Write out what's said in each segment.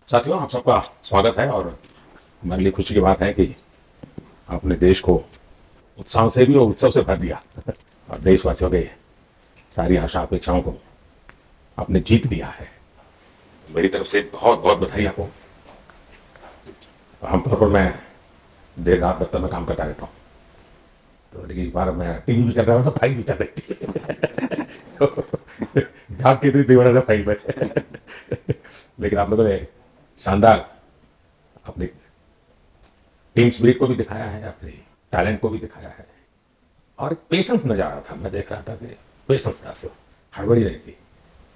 साथियों, आप सबका स्वागत है और हमारे लिए खुशी की बात है कि आपने देश को उत्साह से भी और उत्सव से भर दिया और देशवासियों के सारी आशा अपेक्षाओं को आपने जीत लिया है। मेरी तरफ से बहुत बहुत बधाई आपको। आमतौर पर मैं देर रात दफ्तर में काम करता रहता हूँ, तो लेकिन इस बार मैं टीवी भी चल रहा था, फाइल भी चल रही थी तो भाग के दीवाना था फाइल पर लेकिन आप लोगों ने शानदार अपनी टीम स्पिरिट को भी दिखाया है, अपने टैलेंट को भी दिखाया है और एक पेशेंस नजर आ रहा था। मैं देख रहा था कि पेशेंस था, तो हड़बड़ी नहीं थी,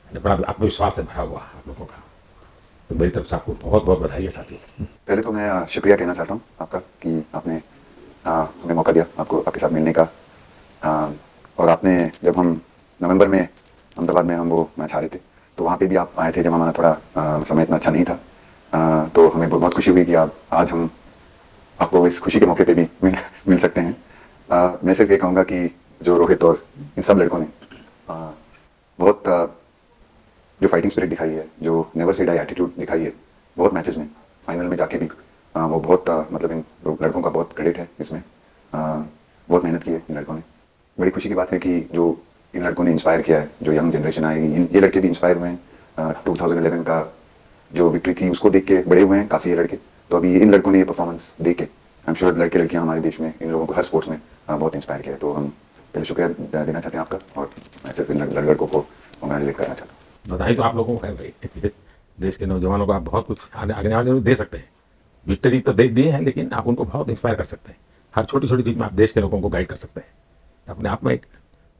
बड़ा आत्मविश्वास से भरा हुआ आप लोगों का। तो मेरी तरफ से आपको बहुत बहुत बधाई है साथियों। पहले तो मैं शुक्रिया कहना चाहता हूँ आपका कि आपने हमें मौका दिया आपको आपके साथ मिलने का। और आपने जब हम नवंबर में अहमदाबाद में हम वो मैच हारे थे तो वहाँ पे भी आप आए थे जब हमारा थोड़ा समय इतना अच्छा नहीं था। तो हमें बहुत खुशी हुई कि आप आज हम आपको इस खुशी के मौके पे भी मिल सकते हैं। मैं सिर्फ ये कहूँगा कि जो रोहित और इन सब लड़कों ने बहुत जो फाइटिंग स्पिरिट दिखाई है, जो नेवर से डाई एटीट्यूड दिखाई है बहुत मैचेस में, फाइनल में जाके भी वो बहुत मतलब इन लड़कों का बहुत क्रेडिट है इसमें। बहुत मेहनत की है इन लड़कों ने। बड़ी खुशी की बात है कि जो इन लड़कों ने इंस्पायर किया है, जो यंग जनरेशन आएगी, ये लड़के भी इंस्पायर हुए हैं। 2011 का जो विक्ट्री थी उसको देख के बड़े हुए हैं काफ़ी ये लड़के। तो अभी इन लड़कों ने ये परफॉर्मेंस देख के आई एम श्योर लड़के लड़कियां हमारे देश में इन लोगों को हर स्पोर्ट्स में बहुत इंस्पायर किया है। तो हम पहले शुक्रिया देना चाहते हैं आपका और मैं सिर्फ इन लड़कों को कंग्रेचुलेट करना चाहता हूँ। बधाई तो आप लोगों को है भाई, देश के नौजवानों को आप बहुत कुछ आगे आगे दे सकते हैं। विक्ट्री तो दे दी है, लेकिन आप उनको बहुत इंस्पायर कर सकते हैं। हर छोटी छोटी चीज़ में आप देश के लोगों को गाइड कर सकते हैं। अपने आप में एक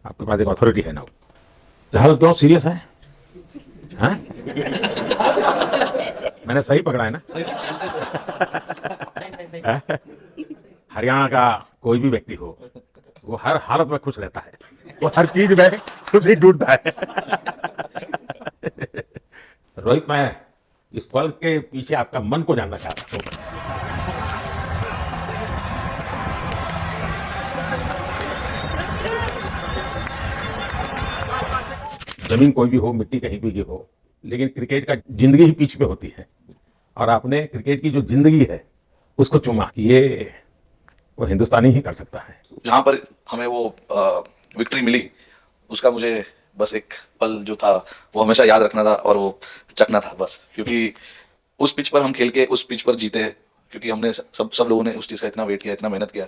आपके पास एक अथॉरिटी है ना। जहाज क्यों सीरियस है? हाँ? मैंने सही पकड़ा है ना? हरियाणा का कोई भी व्यक्ति हो, वो हर हालत में खुश रहता है, वो हर चीज में खुशी ढूंढता है रोहित, मैं इस पल के पीछे आपका मन को जानना चाहता हूँ। जमीन कोई भी हो, मिट्टी कहीं भी की हो, लेकिन क्रिकेट का जिंदगी ही पिच पे होती है और आपने क्रिकेट की जो जिंदगी है उसको चुना कि ये वो हिंदुस्तानी ही कर सकता है। जहाँ पर हमें वो विक्ट्री मिली उसका मुझे बस एक पल जो था वो हमेशा याद रखना था और वो चखना था बस, क्योंकि उस पिच पर हम खेल के उस पिच पर जीते, क्योंकि हमने सब लोगों ने उस चीज़ का इतना वेट किया, इतना मेहनत किया।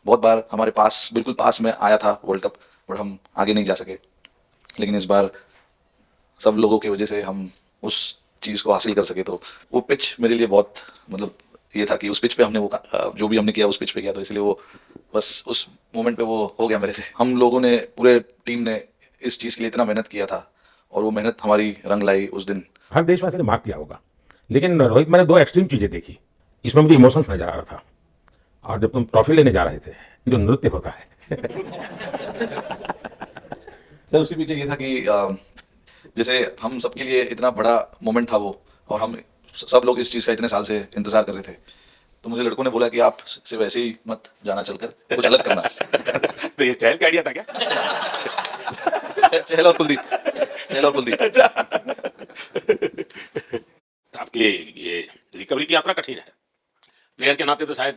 बहुत बार हमारे पास बिल्कुल पास में आया था वर्ल्ड कप, बट हम आगे नहीं जा सके। लेकिन इस बार सब लोगों की वजह से हम उस चीज़ को हासिल कर सके। तो वो पिच मेरे लिए बहुत मतलब ये था कि उस पिच पे हमने वो जो भी हमने किया उस पिच पे किया, तो इसलिए वो बस उस मोमेंट पे वो हो गया मेरे से। हम लोगों ने पूरे टीम ने इस चीज़ के लिए इतना मेहनत किया था और वो मेहनत हमारी रंग लाई उस दिन। हर देशवासी ने मार्क किया होगा, लेकिन रोहित, मैंने दो एक्सट्रीम चीजें देखी, इसमें मुझे इमोशंस नजर आ रहा था। और जब तुम ट्रॉफी लेने जा रहे थे, जो नृत्य होता है सर उसके पीछे ये था कि जैसे हम सबके लिए इतना बड़ा मोमेंट था वो, और हम सब लोग इस चीज़ का इतने साल से इंतजार कर रहे थे। तो मुझे लड़कों ने बोला कि आप सिर्फ ऐसे ही मत जाना, चलकर कुछ अलग करना तो ये चहल का आइडिया था क्या? चहल और कुलदीप, चहल और कुलदीप। अच्छा तो आपकी ये रिकवरी की यात्रा कठिन है। प्लेयर के नाते तो शायद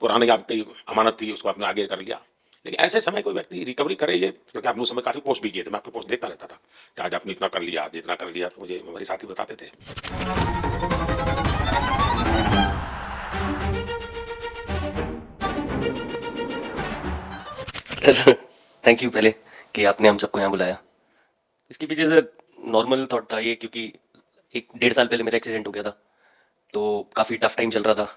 पुरानी आपकी अमानत थी, उसको आपने आगे कर लिया, लेकिन ऐसे समय कोई व्यक्ति रिकवरी करे, ये क्योंकि आपने उस समय काफी पोस्ट भी किए थे, मैं आपके पोस्ट देखता रहता था कि आज आपने इतना कर लिया, आज इतना कर लिया, तो मुझे मेरे साथी बताते थे। थैंक यू पहले कि आपने हम सबको यहाँ बुलाया। इसके पीछे से नॉर्मल थॉट था ये, क्योंकि 1-1.5 साल पहले मेरा एक्सीडेंट हो गया था, तो काफ़ी टफ टाइम चल रहा था।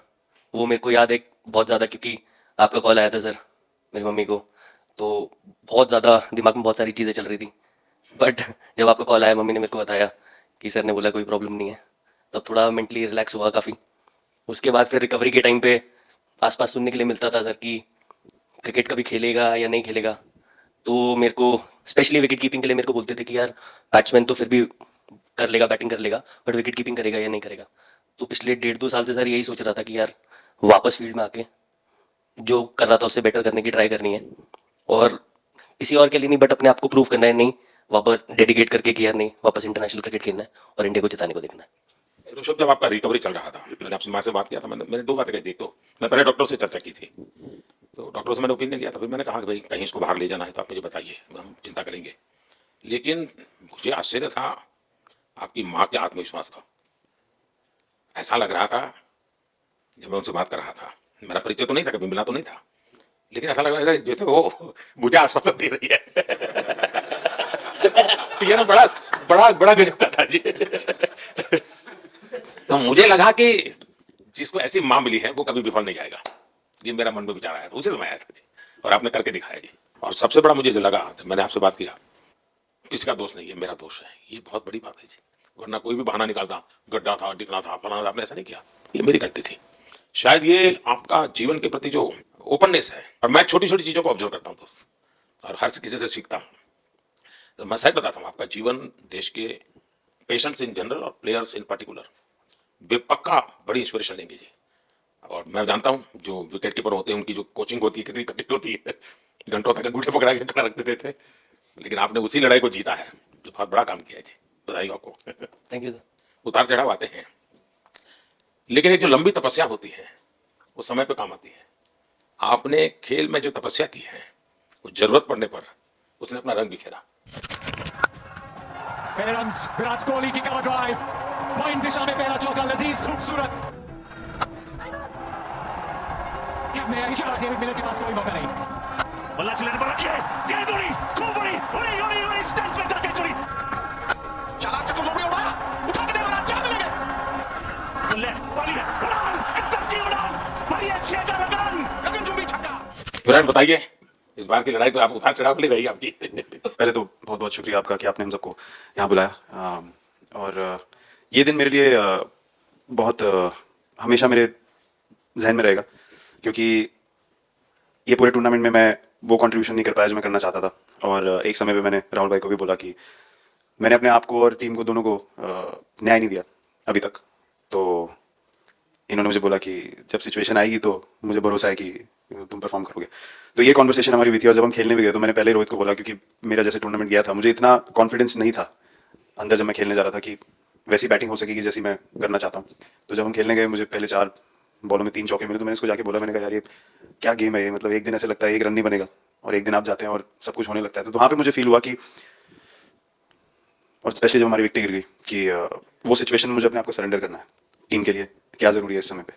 वो मेरे को याद है बहुत ज़्यादा, क्योंकि आपका कॉल आया था सर मेरी मम्मी को, तो बहुत ज़्यादा दिमाग में बहुत सारी चीज़ें चल रही थी। बट जब आपका कॉल आया, मम्मी ने मेरे को बताया कि सर ने बोला कोई प्रॉब्लम नहीं है, तब थोड़ा मेंटली रिलैक्स हुआ काफ़ी। उसके बाद फिर रिकवरी के टाइम पे आसपास सुनने के लिए मिलता था सर कि क्रिकेट कभी खेलेगा या नहीं खेलेगा। तो मेरे को स्पेशली विकेट कीपिंग के लिए मेरे को बोलते थे कि यार बैट्समैन तो फिर भी कर लेगा, बैटिंग कर लेगा, बट विकेट कीपिंग करेगा या नहीं करेगा। तो पिछले 1.5-2 साल से सर यही सोच रहा था कि यार वापस फील्ड में आके जो कर रहा था उससे बेटर करने की ट्राई करनी है, और किसी और के लिए नहीं बट अपने आप को प्रूव करना है, नहीं वापस डेडिकेट करके कि यार नहीं वापस इंटरनेशनल क्रिकेट खेलना है और इंडिया को जिताने को देखना है। ऋषभ, जब आपका रिकवरी चल रहा था, मैंने आपसे माँ से बात किया था, मैंने दो बातें कही थी। तो मैं पहले डॉक्टर से चर्चा की थी, तो डॉक्टर से मैंने ओपिनियन लिया था। फिर मैंने कहा कि भाई कहीं इसको बाहर ले जाना है तो आप मुझे बताइए, हम चिंता करेंगे। लेकिन मुझे आश्चर्य था आपकी माँ के आत्मविश्वास का। ऐसा लग रहा था जब मैं उनसे बात कर रहा था, मेरा परिचय तो नहीं था, कभी मिला तो नहीं था, लेकिन ऐसा लग रहा था जैसे वो मुझे आश्वासन दे रही है। ये ना बड़ा बड़ा बड़ा गजब का था जी। तो मुझे लगा कि जिसको ऐसी माँ मिली है वो कभी विफल नहीं जाएगा। ये मेरा मन में विचार आया था, उसी समय आया था जी, और आपने करके दिखाया जी। और सबसे बड़ा मुझे जो लगा, तो मैंने आपसे बात किया, किसी का दोष नहीं है, मेरा दोष है। ये बहुत बड़ी बात है जी, वरना कोई भी बहाना निकालता, गड्ढा था, डिगना था, फलाना था, आपने ऐसा नहीं किया। ये मेरी गलती थी। शायद ये आपका जीवन के प्रति जो ओपननेस है, और मैं छोटी छोटी चीजों को ऑब्जर्व करता हूँ दोस्त, और हर किसी से सीखता हूँ। तो मैं सच बताता हूँ, आपका जीवन देश के पेशेंट्स इन जनरल और प्लेयर्स इन पर्टिकुलर बेपक्का बड़ी इंस्पिरेशन लेंगे जी। और मैं जानता हूँ जो विकेट कीपर होते हैं उनकी जो कोचिंग होती है कितनी कठिन होती है, घंटों तक अंगूठे पकड़ा के खड़ा रख देते थे, लेकिन आपने उसी लड़ाई को जीता है, जो बहुत बड़ा काम किया है जी। बधाई हो आपको। Thank you sir. उतार चढ़ाव आते हैं, लेकिन एक जो लंबी तपस्या होती है वो समय पे काम आती है। आपने खेल में जो तपस्या की है वो जरूरत पड़ने पर उसने अपना रंग बिखेरा। पहले रन्स, विराट कोहली की कवर ड्राइव, पॉइंट दिशा में पहला चौका, लजीज खूबसूरत। कैप्टन ने इशारा डेविड मिलर के पास कोई मौका नहीं। बल्ला सिलेंडर पर रखिए, गेंद उड़ी, खूब उड़ी, उड़ी उड़ी उड़ी, स्टैंड्स में जाके जुड़ी। चालाक चक्कर लंबी उड़ा, उठा के देना, जाने लगे। बल्ले, बॉली है, उड़ान, इज्जत की उड़ान, बड़ी अच्छी है लगन, गगनचुंबी छक्का। विराट, बताइए, इस बार की लड़ाई तो आप उतार चढ़ाव ले रही है आपकी। पहले तो बहुत बहुत शुक्रिया आपका कि आपने हम सबको यहाँ बुलाया। और ये दिन मेरे लिए बहुत हमेशा मेरे जहन में रहेगा, क्योंकि ये पूरे टूर्नामेंट में मैं वो कंट्रीब्यूशन नहीं कर पाया जो मैं करना चाहता था। और एक समय पे मैंने राहुल भाई को भी बोला कि मैंने अपने आप को और टीम को दोनों को न्याय नहीं दिया अभी तक। तो इन्होंने मुझे बोला कि जब सिचुएशन आएगी तो मुझे भरोसा है कि तुम परफॉर्म करोगे। तो ये कॉन्वर्सेशन हमारी हुई थी, और जब हम खेलने भी गए तो मैंने पहले रोहित को बोला, क्योंकि मेरा जैसे टूर्नामेंट गया था मुझे इतना कॉन्फिडेंस नहीं था अंदर जब मैं खेलने जा रहा था कि वैसी बैटिंग हो सकेगी जैसी मैं करना चाहता हूँ। तो जब हम खेलने गए, मुझे पहले 4 बॉलों में 3 चौके मिले, तो मैंने उसको जाके बोला, मैंने कहा यार ये क्या गेम है ये, मतलब एक दिन ऐसे लगता है एक रन नहीं बनेगा, और एक दिन आप जाते हैं और सब कुछ होने लगता है। तो वहाँ पे मुझे फील हुआ कि, और स्पेशली जब हमारी विकेट गिर गई, कि वो सिचुएशन मुझे अपने आप को सरेंडर करना है टीम के लिए, क्या ज़रूरी है इस समय पे,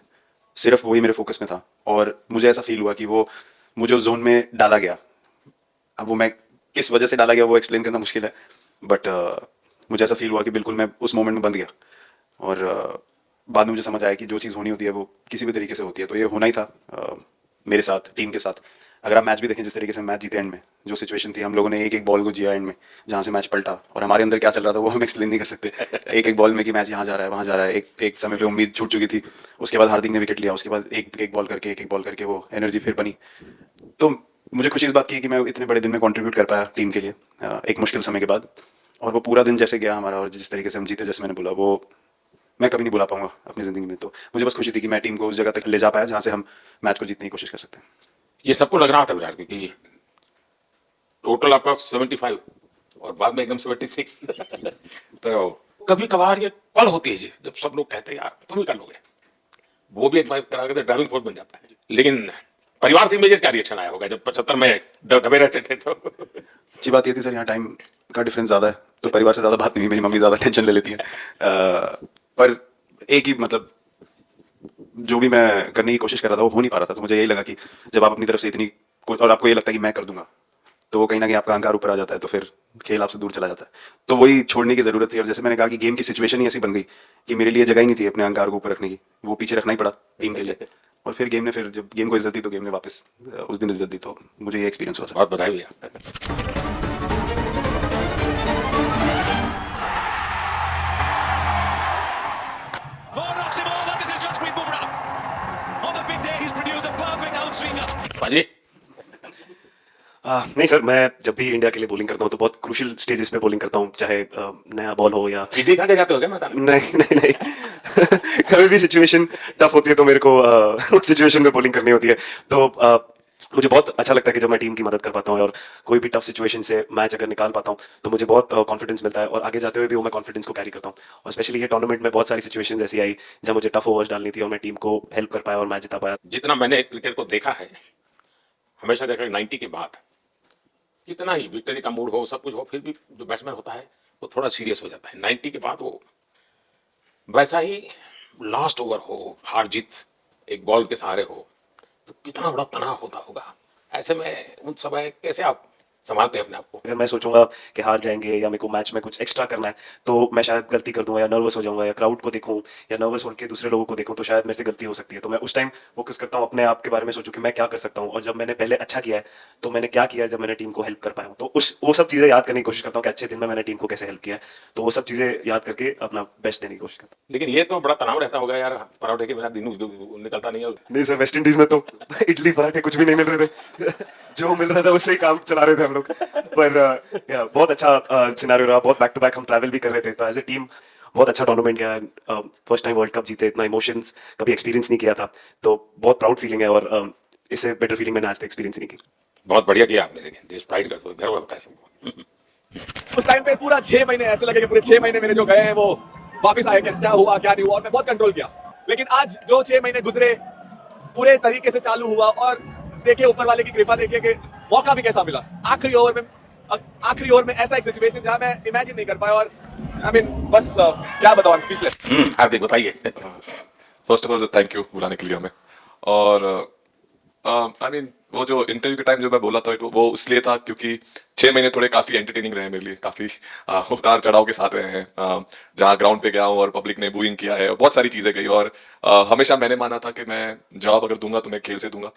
सिर्फ वही मेरे फोकस में था। और मुझे ऐसा फील हुआ कि वो मुझे उस जोन में डाला गया। अब वो मैं किस वजह से डाला गया वो एक्सप्लेन करना मुश्किल है, बट मुझे ऐसा फील हुआ कि बिल्कुल मैं उस मोमेंट में बंध गया। और बाद में मुझे समझ आया कि जो चीज़ होनी होती है वो किसी भी तरीके से होती है, तो ये होना ही था मेरे साथ, टीम के साथ। अगर आप मैच भी देखें, जिस तरीके से मैच जीते एंड में, जो सिचुएशन थी, हम लोगों ने एक एक बॉल को जिया एंड में, जहाँ से मैच पलटा, और हमारे अंदर क्या चल रहा था वो हम एक्सप्लेन नहीं कर सकते। एक एक बॉल में कि मैच यहाँ जा रहा है वहाँ जा रहा है, एक समय पे उम्मीद छूट चुकी थी, उसके बाद हार्दिक ने विकेट लिया, उसके बाद एक एक बॉल करके वो एनर्जी फिर बनी। तो मुझे खुशी इस बात की है कि मैं इतने बड़े दिन में कंट्रीब्यूट कर पाया टीम के लिए एक मुश्किल समय के बाद। और वो पूरा दिन जैसे गया हमारा, और जिस तरीके से हम जीते, जैसे मैंने बोला, वो मैं कभी नहीं भुला पाऊंगा अपनी ज़िंदगी में। तो मुझे बस खुशी थी कि मैं टीम को उस जगह तक ले जा पाया जहाँ से हम मैच को जीतने की कोशिश कर सकते हैं। ये सबको लग रहा था विराट, क्योंकि टोटल आपका 75 और बाद में एकदम 76। तो कभी कभार ये पल होती है जी जब सब लोग कहते हैं यार तुम ही कर लोगे, वो भी एक बार तरह के ड्राइविंग फोर्स बन जाता है। लेकिन परिवार से इमीडिएट क्या रिएक्शन आया होगा जब 75 में दबे रहते थे? तो अच्छी बात ये थी सर, यहाँ टाइम का डिफरेंस ज़्यादा है, तो परिवार से ज़्यादा बात नहीं हुई। मेरी मम्मी ज़्यादा टेंशन ले लेती है, पर एक ही मतलब जो भी मैं करने की कोशिश कर रहा था वो हो नहीं पा रहा था। तो मुझे यही लगा कि जब आप अपनी तरफ से इतनी, और आपको ये लगता है कि मैं कर दूंगा, तो वो कहीं ना कहीं आपका अहंकार ऊपर आ जाता है, तो फिर खेल आपसे दूर चला जाता है। तो वही छोड़ने की ज़रूरत थी। और जैसे मैंने कहा कि गेम की सिचुएशन ही ऐसी बन गई कि मेरे लिए जगह ही नहीं थी अपने अहंकार को ऊपर रखने की, वो पीछे रखना ही पड़ा टीम के लिए। और फिर गेम ने, फिर जब गेम को इज्जत दी तो गेम ने वापस उस दिन इज्जत दी। तो मुझे ये एक्सपीरियंस हुआ सर। बहुत बधाई भैया। More knocks him over. This is Jasprit Bumrah. On the big day, he's produced the perfect outswinger. बाजी, नहीं सर, मैं जब भी इंडिया के लिए बॉलिंग करता हूँ तो बहुत क्रूशियल स्टेजेस पे बॉलिंग करता हूँ, चाहे नया बॉल हो या सीधी खा के जाते हो क्या मैदान में? नहीं कभी भी सिचुएशन टफ होती है तो मेरे को सिचुएशन में बॉलिंग करनी होती है। तो मुझे बहुत अच्छा लगता है कि जब मैं टीम की मदद कर पाता हूँ और कोई भी टफ सिचुएशन से मैच अगर निकाल पाता हूँ तो मुझे बहुत कॉन्फिडेंस मिलता है और आगे जाते हुए भी वो मैं कॉन्फिडेंस को कैरी करता हूँ। और स्पेशली ये टूर्नामेंट में बहुत सारी सिचुएशंस ऐसी आई जब मुझे टफ ओवर्स डालनी थी और मैं टीम को हेल्प कर पाया और मैच जिता पाया। जितना मैंने क्रिकेट को देखा है, हमेशा देखा 90 के बाद कितना ही विक्ट्री का मूड हो, सब कुछ हो, फिर भी जो बैट्समैन होता है वो थोड़ा सीरियस हो जाता है। 90 के बाद वो वैसा ही लास्ट ओवर हो, हार जीत एक बॉल के सहारे हो, तो कितना बड़ा तनाव होता होगा। ऐसे में उन समय कैसे आप संभालते हैं अपने आप को? अगर मैं सोचूंगा कि हार जाएंगे या मेरे को मैच में कुछ एक्स्ट्रा करना है तो मैं शायद गलती कर दूंगा या नर्वस हो जाऊंगा या क्राउड को देखूं या नर्वस होकर दूसरे लोगों को देखूं तो शायद मेरे से गलती हो सकती है। तो मैं उस टाइम फोकस करता हूं अपने आप के बारे में, सोचूं कि मैं क्या कर सकता हूं और जब मैंने पहले अच्छा किया है तो मैंने क्या किया है जब मैंने टीम को हेल्प कर पाया हूं। तो वो सब चीज़ें याद करने की कोशिश करता हूँ कि अच्छे दिन में मैंने टीम को कैसे हेल्प किया है। तो वो सब चीज़ें याद करके अपना बेस्ट देने की कोशिश करता हूँ। लेकिन ये तो बड़ा तनाव रहता होगा यार, पराठे के बिना दिन निकलता नहीं है। नहीं सर, वेस्ट इंडीज में तो इडली पराठे कुछ भी नहीं मिल रहे थे जो मिल रहा था उससे ही काम चला रहे थे हम लोग। पर या बहुत अच्छा सिनेरियो रहा, बहुत बैक टू बैक हम ट्रैवल भी कर रहे थे तो एज ए टीम बहुत अच्छा टूर्नामेंट गया। फर्स्ट टाइम वर्ल्ड कप जीते, इतना इमोशंस कभी एक्सपीरियंस नहीं किया था तो बहुत प्राउड फीलिंग है और इससे बेटर फीलिंग मैंने आज तक एक्सपीरियंस नहीं की। बहुत बढ़िया किया आपने, लेकिन देश प्राइड करते हो, गर्व होता है सबको। उस टाइम पे पूरा 6 महीने ऐसे लगे कि पूरे 6 महीने मेरे जो गए हैं वो वापस आए, कि क्या हुआ क्या नहीं हुआ, और मैं बहुत कंट्रोल किया। लेकिन आज जो 6 महीने गुजरे पूरे तरीके से चालू हुआ और देखिए ऊपर वाले की कृपा देखिए कि मौका भी कैसा मिला। आखिरी ओवर में ऐसा एक सिचुएशन जहां मैं इमेजिन नहीं कर पाया और आई मीन बस क्या बताऊं, आई एम स्पीचलेस। हार्दिक बताइए। First of all thank you बुलाने के लिए हमें। और आई मीन वो जो इंटरव्यू के टाइम जो मैं बोला था वो इसलिए था क्योंकि 6 महीने थोड़े काफी एंटरटेनिंग रहे मेरे लिए, काफी उतार चढ़ाव के साथ रहे हैं। जहाँ ग्राउंड पे गया हूँ और पब्लिक ने बूइंग किया है, बहुत सारी चीजें गई और हमेशा मैंने माना था कि मैं जवाब अगर दूंगा तो मैं खेल से दूंगा,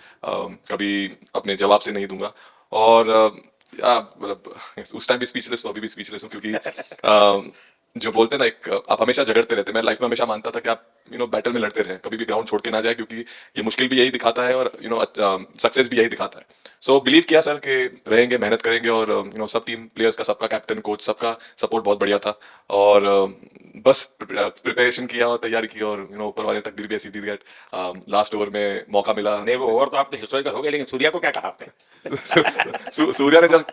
कभी अपने जवाब से नहीं दूंगा। और मतलब उस टाइम भी स्पीचलेस हूँ, अभी भी स्पीचलेस हूँ क्योंकि जो बोलते हैं ना, एक आप हमेशा झगड़ते रहते। मैं लाइफ में हमेशा मानता था कि आप बैटल में लड़ते रहे, कभी भी ग्राउंड छोड़ के ना जाए, क्योंकि ये मुश्किल भी यही दिखाता है और सक्सेस भी यही दिखाता है। सो बिलीव किया सर कि रहेंगे, मेहनत करेंगे और सब टीम प्लेयर्स का, सबका कैप्टन कोच सबका सपोर्ट बहुत बढ़िया था और बस प्रिपरेशन किया और तैयारी की और ऊपर वाले तकदीर भी ऐसी थी दैट लास्ट ओवर में मौका मिला। नहीं, वो ओवर तो आपके हिस्टोरिकल हो गया, लेकिन सूर्या को क्या कहा आपने? सूर्या ने जब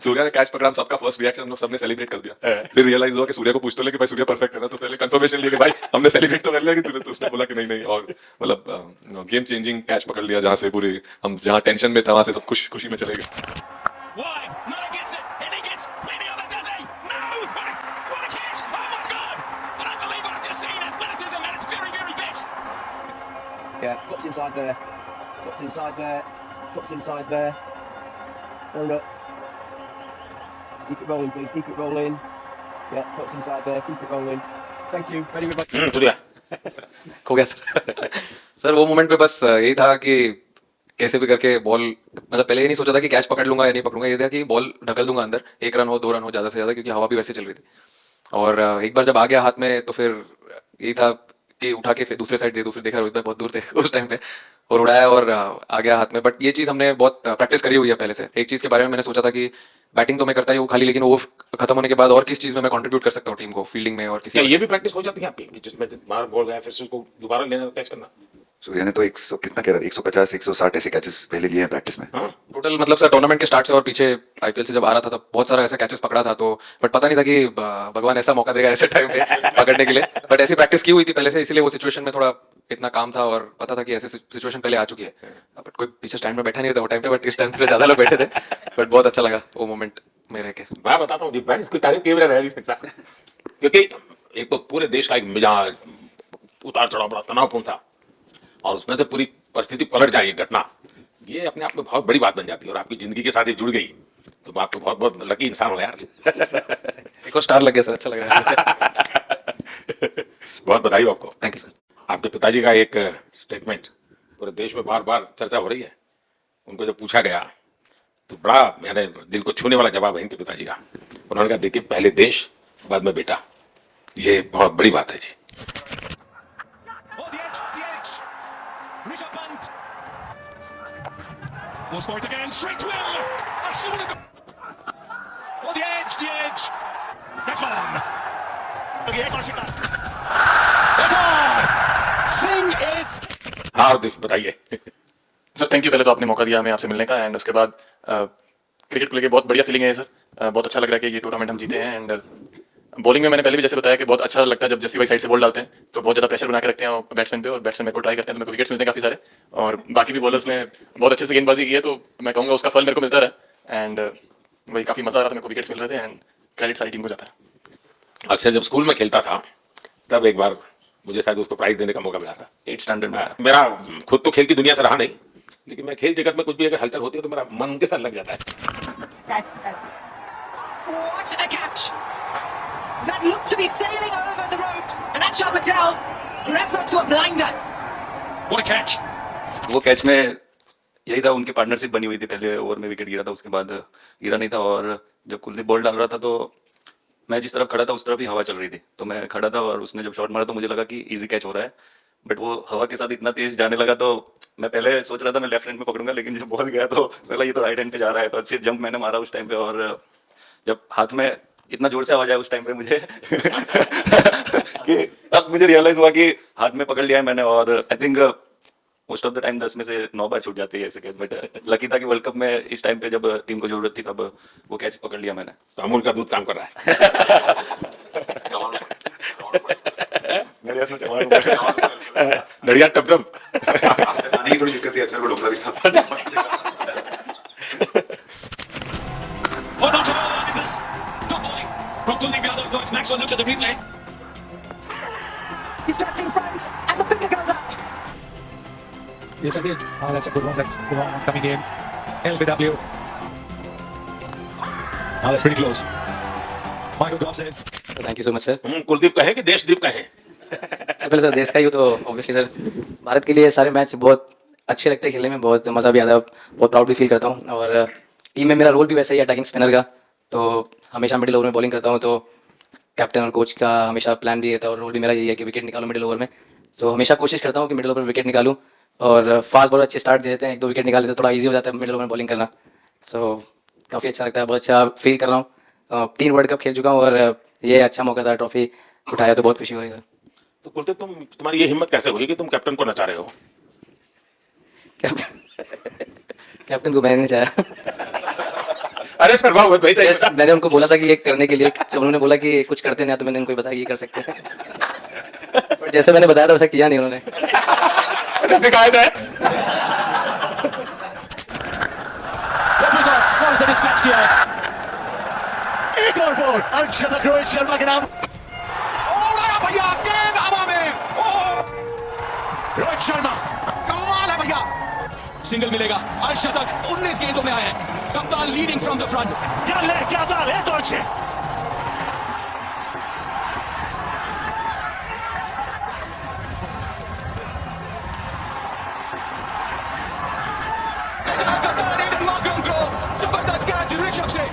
सूर्या ने कैच पकड़ा, सबका फर्स्ट रिएक्शन हम लोग सबने सेलिब्रेट कर दिया। फिर रियलाइज हुआ कि सूर्या को पूछ तो ले कि भाई सूर्या परफेक्ट है ना, तो पहले कंफर्मेशन लिए कि भाई हमने सेलिब्रेट तो कर लिया, कि तो उसने बोला कि नहीं और मतलब गेम चेंजिंग कैच पकड़ लिया, जहां से पूरी हम जहां टेंशन में था वहां से सब खुशी में चले गए। Wide, Miller gets it, and he gets plenty of it, does he? No! What a catch! Oh my God! I don't believe what I've just seen. Athleticism at its very, very best. Yeah, foot's inside there. Foot's inside there. Foot's inside there. Hold up. Keep it rolling, please. Keep it rolling. Yeah, foot's inside there. Keep it rolling. Thank you. Very good. Surya खो गया sir. Sir वो moment पे बस यही था कि कैसे भी करके बॉल, मतलब पहले ये नहीं सोचा था कि कैच पकड़ लूंगा या नहीं पकड़ूंगा, ये था कि बॉल ढकल दूंगा अंदर, 1 रन हो 2 रन हो ज़्यादा से ज़्यादा, क्योंकि हवा भी वैसे चल रही थी। और एक बार जब आ गया हाथ में तो फिर यही था कि उठा के फिर दूसरे साइड दे दूँ, फिर देखा रोहित भाई बहुत दूर थे उस टाइम पे और उड़ाया और आ गया हाथ में। बट ये चीज़ हमने बहुत प्रैक्टिस करी हुई है पहले से। एक चीज़ के बारे में मैंने सोचा था कि बैटिंग तो मैं करता ही हूँ खाली, लेकिन वो खत्म होने के बाद और किस चीज़ में मैं कंट्रीब्यूट कर सकता हूँ टीम को, फील्डिंग में और किसी क्या ये भी प्रैक्टिस हो जाती है आपकी, कि जिसमें बाहर बॉल गया फिर से उसको दोबारा लेना, कैच करना? सूर्या ने तो 100 कितना कह रहा था, 150 160 ऐसे कैचेस पहले लिए हैं प्रैक्टिस में। टोटल, मतलब सर टूर्नामेंट के स्टार्ट से और पीछे आईपीएल से जब आ रहा था तब बहुत सारा ऐसा कैचेस पकड़ा था, तो बट पता नहीं था कि भगवान ऐसा मौका देगा ऐसे टाइम पे पकड़ने के लिए। बट ऐसी प्रैक्टिस की हुई थी पहले से, इसलिए वो सिचुएशन में थोड़ा इतना काम था और पता था कि ऐसे सिचुएशन पहले आ चुकी है। बट कोई पीछे स्टैंड में बैठा नहीं था वो टाइम पे, बट इस टाइम पे ज्यादा लोग बैठे थे। बट बहुत अच्छा लगा वो मोमेंट में रह के। मैं बताता हूँ जी, मैं इसकी तारीफ किए बिना रह नहीं सकता, क्योंकि एक तो पूरे देश का एक मिजाज उतार चढ़ाव बड़ा तनावपूर्ण था और उसमें से पूरी परिस्थिति पलट जाए, घटना, ये अपने आप में बहुत बड़ी बात बन जाती है और आपकी जिंदगी के साथ ये जुड़ गई, तो आप तो बहुत बहुत लकी इंसान हो यार। एक और स्टार लग गया सर, अच्छा लग रहा है। बहुत बधाई हो आपको। Thank you sir. आपके पिताजी का एक स्टेटमेंट पूरे देश में बार बार चर्चा हो रही है। उनको जब पूछा गया तो बड़ा मैंने दिल को छूने वाला जवाब है इनके पिताजी का। उन्होंने कहा, देखिए पहले देश बाद में बेटा, ये बहुत बड़ी बात है जी। Oh, the edge. Rishabh Pant. Ball's point again, straight to him. As soon as oh, the edge. That's on. Okay, एक और शिकार. That's on. Singh is हाँ हार्दिक बताइए। सर थैंक यू, पहले तो आपने मौका दिया हमें आपसे मिलने का, एंड उसके बाद क्रिकेट को लेके बहुत बढ़िया फीलिंग है सर। बहुत अच्छा लग रहा है कि ये टूर्नामेंट हम जीते हैं। एंड बॉलिंग में मैंने पहले भी जैसे बताया कि बहुत अच्छा लगता है जब जस्सी भाई साइड से बॉल डालते हैं तो बहुत ज़्यादा प्रेशर बना के रखते हैं बैट्समैन पे, और बैट्समैन मेरे को ट्राई करते हैं तो मेरे को विकेट्स मिलते हैं काफ़ी सारे, और बाकी भी बॉलर्स ने बहुत अच्छे से गेंदबाजी की है, तो मैं कहूँगा उसका फल मेरे को मिलता रहा। एंड वही काफ़ी मज़ा आ रहा था, मेरे को विकेट्स मिल रहे थे, एंड क्रेडिट सारी टीम को जाता है। अक्सर जब स्कूल में खेलता था तब एक बार मुझे शायद उसको प्राइज देने का मौका मिला था। 8th स्टैंडर्ड में मेरा खुद तो खेल की दुनिया से रहा नहीं, लेकिन मैं खेल जगत में कुछ भी अगर हलचल होती है तो मेरा मन उनके साथ लग जाता है। What a catch! That looked to be sailing over the ropes, and Akshar Patel grabs onto a blinder. What a catch! वो कैच में यही था, उनकी पार्टनरशिप बनी हुई थी, पहले ओवर में विकेट गिरा था, उसके बाद गिरा नहीं था, और जब कुलदीप बॉल डाल रहा था तो मैं जिस तरफ खड़ा था उस तरफ ही हवा चल रही थी, तो मैं खड़ा था और उसने जब शॉट मारा तो मुझे लगा कि इजी कैच हो रहा है, बट वो हवा के साथ इतना तेज जाने लगा तो मैं पहले सोच रहा था मैं लेफ्ट हैंड में पकड़ूंगा, लेकिन जब बॉल गया तो पहला ये तो राइट हैंड पे जा रहा है, तो फिर जंप मैंने मारा उस टाइम पे, और जब हाथ में इतना जोर से आवाज आया उस टाइम पे मुझे कि तब मुझे रियलाइज हुआ कि हाथ में पकड़ लिया है मैंने, और I think most of the time 10 में से 9 बार छूट जाती है ऐसे कैच, बट लकी था कि वर्ल्ड कप में इस टाइम पे जब टीम को जरूरत थी तब वो कैच पकड़ लिया मैंने। तो अमूल का दूध काम कर रहा है। मेरे हाथ में चमार बढ़िया टप टप। थोड़ी दिक्कत थी, अक्सर को ढोकला भी था। Oh, not at all. This is top bowling from Kuldeep Yadav. Though it's Maxwell looks at the replay. He's touching fronts, and the finger goes up. Yes, again. Oh, that's a good one. That's a good one coming in. LBW. Oh, that's pretty close. Michael Goff says. Thank you so much sir. Kuldeep कहे कि देशदीप कहे? पहले sir देश का ही हूँ तो obviously sir Bharat के लिए सारे मैच बहुत अच्छे लगते हैं खेलने में, बहुत मज़ा भी आता है, बहुत प्राउड भी फील करता हूँ, और टीम में मेरा रोल भी वैसा ही है अटैकिंग स्पिनर का, तो हमेशा मिडिल ओवर में बॉलिंग करता हूँ, तो कैप्टन और कोच का हमेशा प्लान भी रहता है और रोल भी मेरा यही है कि विकेट निकालूं मिडिल ओवर में, तो हमेशा कोशिश करता हूँ कि मिडिल ओवर में विकेट निकालूं, और फास्ट बॉलर अच्छे स्टार्ट दे देते हैं, 1-2 विकेट निकाल देते हैं, थोड़ा ईजी हो जाता है मिडिल ओवर में बॉलिंग करना, सो काफ़ी अच्छा लगता है, बहुत अच्छा फील कर रहा हूँ। 3 वर्ल्ड कप खेल चुका हूँ और ये अच्छा मौका था, ट्रॉफी उठाया तो बहुत खुशी हो रही है। तो कुलदीप तुम्हारी ये हिम्मत कैसे हुई कि तुम कैप्टन को नचा रहे हो? कैप्टन को मैंने नहीं चाहा। अरे सर वाह भाई, Yes, मैंने उनको बोला था कि ये करने के लिए, जब उन्होंने बोला कि कुछ करते नहीं तो मैंने उनको बताया कि ये कर सकते हैं, पर जैसे मैंने बताया था वैसा किया नहीं उन्होंने। सबसे डिस्पैच किया है, एक और बॉल अर्धशतक रोहित शर्मा के नाम। ओह भैया, गेंद हवा में, रोहित शर्मा कमाल है भैया, सिंगल मिलेगा, अर्धशतक 19 गेंदों में आए हैं, कप्तान लीडिंग फ्रॉम द फ्रंट, क्या ले क्या दाल है कोच से। जबरदस्त कैच ऋषभ से।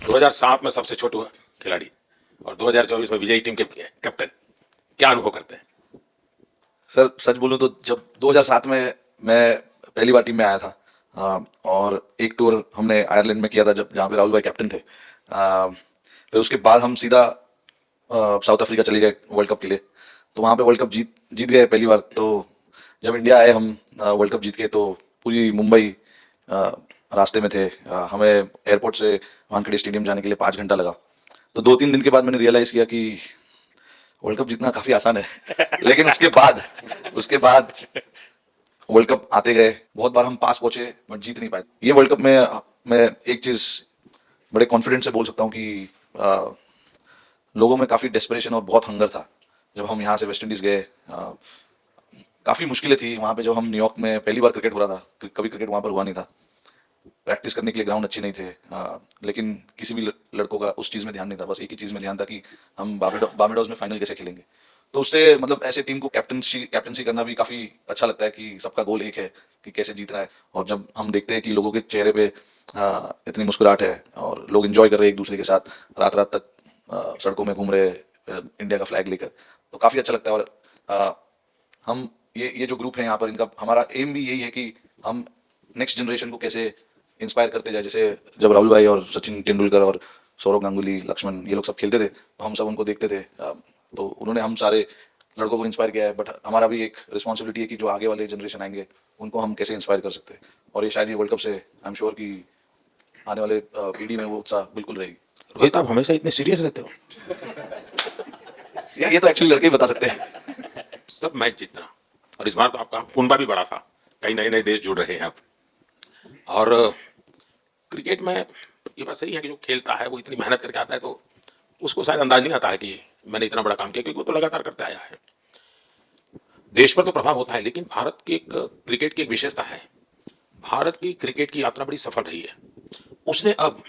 दो 2007 में सबसे छोटू खिलाड़ी और 2024 में विजयी टीम के कैप्टन, क्या अनुभव करते हैं? सर सच बोलूं तो जब 2007 में मैं पहली बार टीम में आया था, और एक टूर हमने आयरलैंड में किया था जब जहाँ पे राहुल भाई कैप्टन थे, फिर उसके बाद हम सीधा साउथ अफ्रीका चले गए वर्ल्ड कप के लिए, तो वहाँ पे वर्ल्ड कप जीत गए पहली बार। तो जब इंडिया आए हम वर्ल्ड कप जीत के, तो पूरी मुंबई रास्ते में थे, हमें एयरपोर्ट से वानखेड़े स्टेडियम जाने के लिए 5 घंटा लगा। तो 2-3 दिन के बाद मैंने रियलाइज़ किया कि वर्ल्ड कप जीतना काफ़ी आसान है लेकिन उसके बाद वर्ल्ड कप आते गए, बहुत बार हम पास पहुंचे बट जीत नहीं पाए। ये वर्ल्ड कप में मैं एक चीज़ बड़े कॉन्फिडेंस से बोल सकता हूँ कि लोगों में काफ़ी डेस्परेशन और बहुत हंगर था। जब हम यहाँ से वेस्ट इंडीज़ गए, काफ़ी मुश्किलें थी वहाँ पे। जब हम न्यूयॉर्क में पहली बार क्रिकेट हो रहा था, कभी क्रिकेट वहाँ पर हुआ नहीं था, प्रैक्टिस करने के लिए ग्राउंड अच्छे नहीं थे, लेकिन किसी भी लड़कों का उस चीज़ में ध्यान नहीं था, बस एक ही चीज़ में ध्यान था कि हम बार्बाडोस में फाइनल कैसे खेलेंगे। तो उससे मतलब ऐसे टीम को कैप्टनसी करना भी काफ़ी अच्छा लगता है कि सबका गोल एक है कि कैसे जीतना है। और जब हम देखते हैं कि लोगों के चेहरे पे इतनी मुस्कुराहट है और लोग एंजॉय कर रहे हैं एक दूसरे के साथ, रात रात तक सड़कों में घूम रहे इंडिया का फ्लैग लेकर, तो काफ़ी अच्छा लगता है। और हम ये जो ग्रुप है यहाँ पर, इनका हमारा एम भी यही है कि हम नेक्स्ट जनरेशन को कैसे इंस्पायर करते जाए। जैसे जब राहुल भाई और सचिन तेंदुलकर और सौरव गांगुली, लक्ष्मण, ये लोग सब खेलते थे, तो हम सब उनको देखते थे। तो उन्होंने हम सारे लड़कों को इंस्पायर किया है, बट हमारा भी एक रिस्पॉन्सिबिलिटी है कि जो आगे वाले जनरेशन आएंगे उनको हम कैसे इंस्पायर कर सकते हैं। और ये शायद ये वर्ल्ड कप से आई एम श्योर कि आने वाले पीढ़ी में वो उत्साह बिल्कुल रहेगी। रोहित, आप हमेशा इतने सीरियस रहते हो। ये तो एक्चुअली लड़के ही बता सकते हैं। सब मैच जीतना, और इस बार तो आपका कुनबा भी बड़ा था, कई नए नए देश जुड़ रहे हैं अब। और क्रिकेट में ये बात सही है कि जो खेलता है वो इतनी मेहनत करके आता है, तो उसको शायद अंदाज नहीं आता है कि मैंने इतना बड़ा काम किया, क्योंकि वो तो लगातार करते आया है। देश पर तो प्रभाव होता है, लेकिन भारत की एक क्रिकेट की एक विशेषता है, भारत की क्रिकेट की यात्रा बड़ी सफल रही है। उसने अब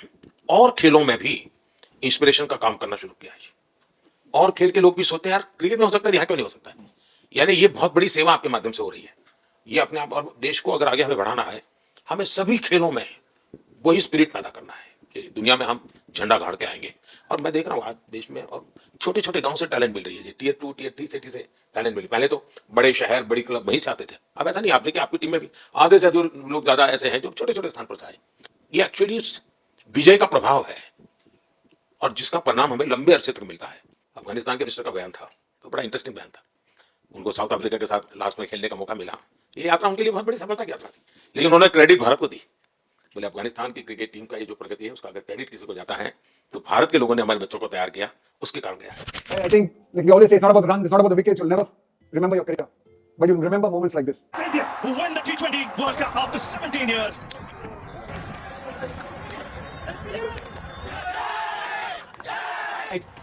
और खेलों में भी इंस्पिरेशन का काम करना शुरू किया है। और खेल के लोग भी सोचते हैं यार क्रिकेट में हो सकता है, यहाँ क्यों नहीं हो सकता है। यानी ये बहुत बड़ी सेवा आपके माध्यम से हो रही है। ये अपने आप, और देश को अगर आगे हमें बढ़ाना है, हमें सभी खेलों में वही स्पिरिट पैदा करना है कि दुनिया में हम झंडा गाड़ के आएंगे। और मैं देख रहा हूँ आज देश में और छोटे छोटे गांव से टैलेंट मिल रही है जी, टियर 2 टियर 3 सिटी से टैलेंट मिली। पहले तो बड़े शहर बड़ी क्लब वहीं से आते थे, अब ऐसा नहीं। आप देखिए आपकी टीम में भी आधे से अधिक लोग ज्यादा ऐसे हैं जो छोटे छोटे स्थान पर से आए। ये एक्चुअली विजय का प्रभाव है, और जिसका परिणाम हमें लंबे अरसे तक मिलता है। अफगानिस्तान के मिनिस्टर का बयान था, तो बड़ा इंटरेस्टिंग बयान था। उनको साउथ अफ्रीका के साथ लास्ट में खेलने का मौका मिला। ये यात्रा उनके लिए बहुत बड़ी सफलता की यात्रा थी, लेकिन उन्होंने क्रेडिट भारत को दी। बोले अफगानिस्तान की क्रिकेट टीम का ये जो प्रगति है, उसका अगर क्रेडिट किसी को जाता है तो भारत के लोगों ने हमारे बच्चों को तैयार किया, उसके कारण गया है। I think, like we always say, it's not about the runs, it's not about the wickets. You'll never remember your career, but you'll remember moments like this. India who win the T20 World Cup after 17 years.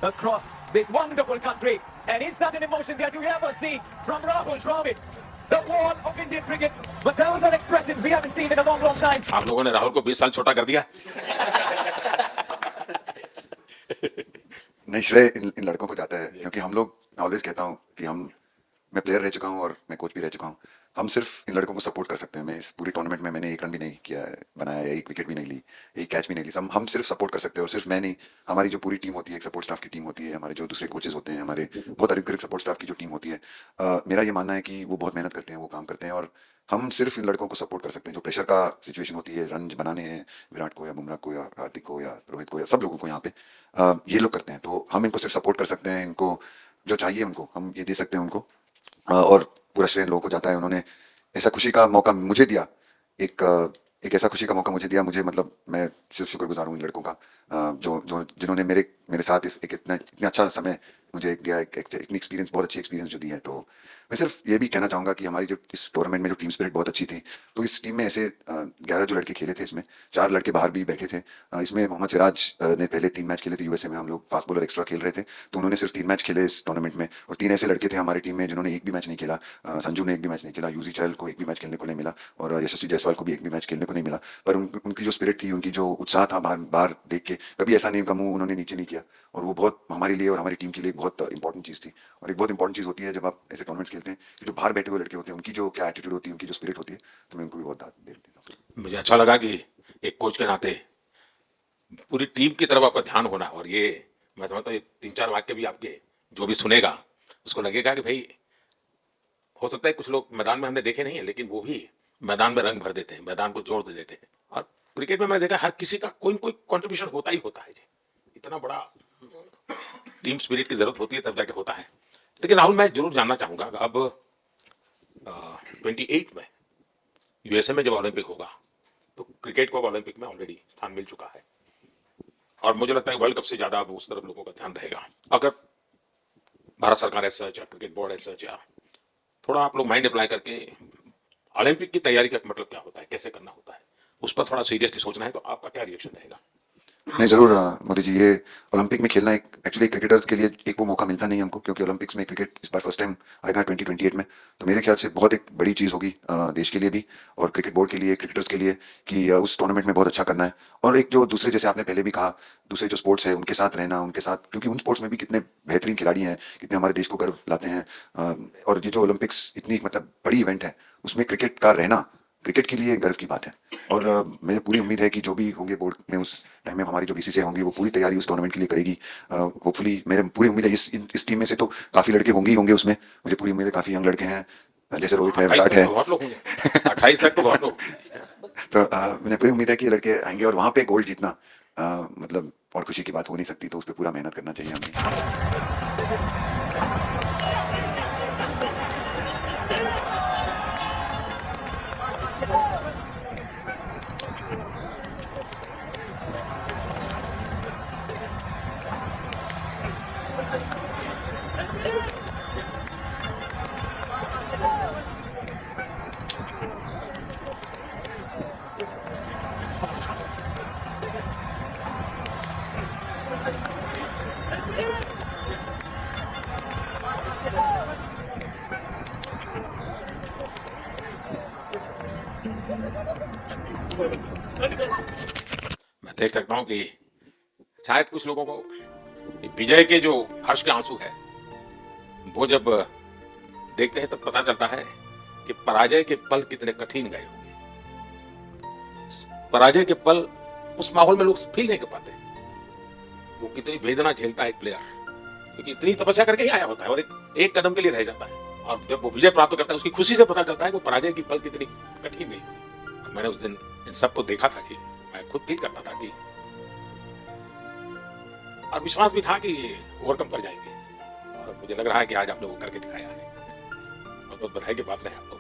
Across this wonderful country, and is that an emotion that you ever see from Rahul Dravid, the wall of Indian cricket? But those are expressions we haven't seen in a long, long time. आप लोगों ने राहुल को 20 साल छोटा कर दिया। नहीं, श्रेय इन लड़कों को जाता है, क्योंकि हम लोग, मैं ऑलवेज कहता हूँ कि मैं प्लेयर रह चुका हूँ और मैं कोच भी रह चुका हूँ। हम सिर्फ इन लड़कों को सपोर्ट कर सकते हैं। मैं इस पूरी टूर्नामेंट में मैंने एक रन भी नहीं किया है, बनाया, एक विकेट भी नहीं ली, एक कैच भी नहीं ली। हम सिर्फ सपोर्ट कर सकते हैं, और सिर्फ मैं नहीं, हमारी जो पूरी टीम होती है, एक सपोर्ट स्टाफ की टीम होती है, हमारे जो दूसरे कोचेस होते हैं, हमारे बहुत अधिक सपोर्ट स्टाफ की जो टीम होती है, मेरा ये मानना है कि वो बहुत मेहनत करते हैं, वो काम करते हैं, और हम सिर्फ इन लड़कों को सपोर्ट कर सकते हैं। जो प्रेशर का सिचुएशन होती है, रन बनाने हैं विराट को या बुमराह को या हार्दिक को या रोहित को या सब लोगों को यहाँ पे ये लोग करते हैं, तो हम इनको सिर्फ सपोर्ट कर सकते हैं। इनको जो चाहिए उनको हम ये दे सकते हैं उनको, और पूरा श्रेय लोगों को जाता है। उन्होंने ऐसा खुशी का मौका मुझे दिया, एक ऐसा खुशी का मौका मुझे दिया। मुझे मतलब मैं सिर्फ शुक्रगुजार हूँ इन लड़कों का, जिन्होंने मेरे साथ इतना अच्छा समय मुझे दिया, एक एक्सपीरियंस, बहुत अच्छी एक्सपीरियंस जो दी है। तो मैं सिर्फ ये भी कहना चाहूँगा कि हमारी जो इस टूर्नामेंट में जो टीम स्पिरिट बहुत अच्छी थी, तो इस टीम में ऐसे 11 जो लड़के खेले थे, इसमें 4 लड़के बाहर भी बैठे थे। इसमें मोहम्मद सिराज ने पहले 3 मैच खेले थे यूएसए में, हम लोग फास्ट बॉलर एक्स्ट्रा खेल रहे थे, तो उन्होंने सिर्फ 3 मैच खेले इस टूर्नामेंट में। और 3 ऐसे लड़के थे हमारी टीम में जिन्होंने एक भी मैच नहीं खेला। संजू ने एक भी मैच नहीं खेला, यूजी चहल को एक भी मैच खेलने को नहीं मिला, और यशस्वी जायसवाल को भी एक भी मैच खेलने को नहीं मिला। पर उनकी जो स्पिरिट थी, उनकी जो उत्साह था, बाहर देख के कभी ऐसा नहीं, उनका मुंह उन्होंने नीचे नहीं किया, और वो बहुत हमारे लिए और हमारी टीम के लिए एक बहुत इंपॉर्टेंट चीज़ थी। और एक बहुत इंपॉर्टेंट चीज़ होती है जब आप ऐसे टूर्नामेंट्स खेलते हैं कि जो बाहर बैठे हुए लड़के होते हैं, उनकी जो क्या एटीट्यूड होती है, उनकी जो स्पिरिट होती है, तो मैं उनको भी बहुत दाद देता हूँ। मुझे अच्छा लगा कि एक कोच के नाते पूरी टीम की तरफ आपका ध्यान होना, और ये मैं समझता हूँ 3-4 वाक्य भी आपके जो भी सुनेगा उसको लगेगा कि भाई हो सकता है कुछ लोग मैदान में हमने देखे नहीं है, लेकिन वो भी मैदान में रंग भर देते हैं, मैदान को जोड़ दे देते हैं। और क्रिकेट में मैंने देखा हर किसी का कोई कोई कॉन्ट्रीब्यूशन होता ही होता है जी। इतना बड़ा टीम स्पिरिट की जरूरत होती है तब जाके होता है। लेकिन राहुल, मैं जरूर जानना चाहूंगा, अब 28 में यूएसए में जब ओलंपिक होगा, तो क्रिकेट को ओलंपिक में ऑलरेडी स्थान मिल चुका है, और मुझे लगता है वर्ल्ड कप से ज्यादा अब उस तरफ लोगों का ध्यान रहेगा। अगर भारत सरकार ऐसा या क्रिकेट बोर्ड ऐसा या थोड़ा आप लोग माइंड अप्लाई करके ओलंपिक की तैयारी का मतलब क्या होता है, कैसे करना होता है, उस पर थोड़ा सीरियसली सोचना है, तो आपका क्या रिएक्शन रहेगा? नहीं, जरूर मोदी जी, ये ओलंपिक में खेलना एक्चुअली क्रिकेटर्स के लिए एक वो मौका मिलता नहीं हमको, क्योंकि ओलंपिक्स में क्रिकेट इस बार फर्स्ट टाइम आएगा 2028 में। तो मेरे ख्याल से बहुत एक बड़ी चीज़ होगी देश के लिए भी, और क्रिकेट बोर्ड के लिए, क्रिकेटर्स के लिए, कि उस टूर्नामेंट में बहुत अच्छा करना है। और एक जो दूसरे, जैसे आपने पहले भी कहा, दूसरे जो स्पोर्ट्स है उनके साथ रहना, उनके साथ, क्योंकि उन स्पोर्ट्स में भी कितने बेहतरीन खिलाड़ी हैं, कितने हमारे देश को गर्व लाते हैं। और ये जो ओलंपिक्स इतनी मतलब बड़ी इवेंट है, उसमें क्रिकेट का रहना क्रिकेट के लिए गर्व की बात है। और मुझे पूरी उम्मीद है कि जो भी होंगे बोर्ड में उस टाइम में, हमारी जो बीसीसीआई होंगी, वो पूरी तैयारी उस टूर्नामेंट के लिए करेगी। होपफुली मेरे पूरी उम्मीद है इस टीम में से तो काफ़ी लड़के होंगे उसमें, मुझे पूरी उम्मीद है। काफ़ी यंग लड़के हैं, जैसे रोहित है, विराट है, 28 तक तो बहुत लोग। तो मुझे पूरी उम्मीद है कि लड़के आएंगे, और वहाँ पे गोल्ड जीतना मतलब और खुशी की बात हो नहीं सकती, तो उस पर पूरा मेहनत करना चाहिए हमें। मैं देख सकता हूँ कि शायद कुछ लोगों को ये विजय के जो हर्ष के आंसू है वो जब देखते हैं तब पता चलता है कि पराजय के पल कितने कठिन गए होंगे। पराजय के पल उस माहौल में लोग फील नहीं कर पाते, वो कितनी वेदना झेलता है एक प्लेयर, क्योंकि इतनी तपस्या करके ही आया होता है और एक कदम के लिए रह जाता है, और जब वो विजय प्राप्त करता है उसकी खुशी से पता चलता है कि पराजय की पल कितनी कठिन गई। और मैंने उस दिन इन सबको देखा था कि मैं खुद फील करता था कि, और विश्वास भी था कि ओवरकम कर जाएंगे, और मुझे लग रहा है कि आज आपने वो करके दिखाया है। बहुत बहुत बधाई की बात रहे आप लोग।